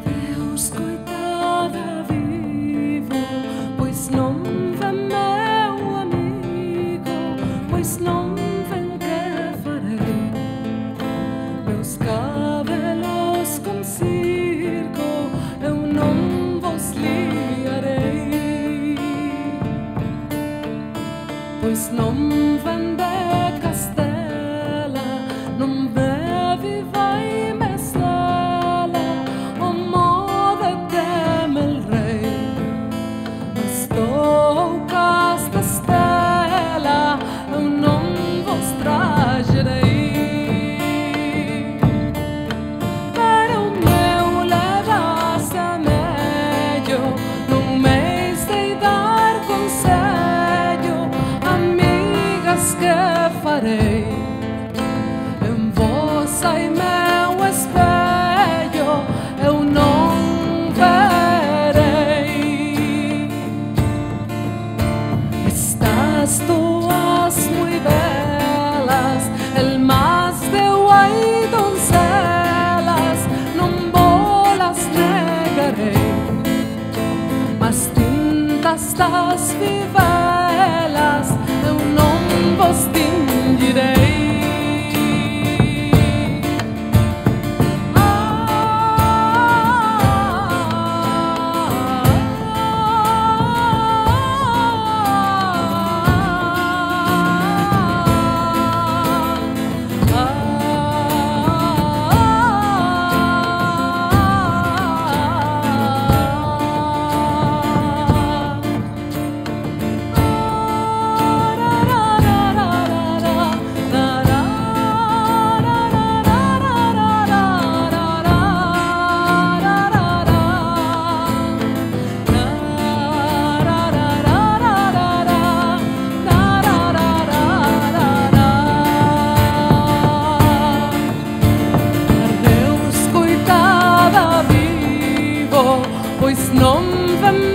Deus, coitada, vivo, pois não vem meu amigo, pois não vem que farei. Meus cabelos com circo, eu não vos liarei, pois não vem de Castela, não bebe, vai mescela, o modo teme el rei. Estou casta estela, eu não vos tragerei. Pero o meu levasse a meio, num mês de dar conselho, amigas que farei. Em vossa e meu espelho eu não verei. Estas tuas muy belas, el más de guay doncelas, non bolas negarei, mas tintas das vivelas eu não vos tingirei. Pois não vem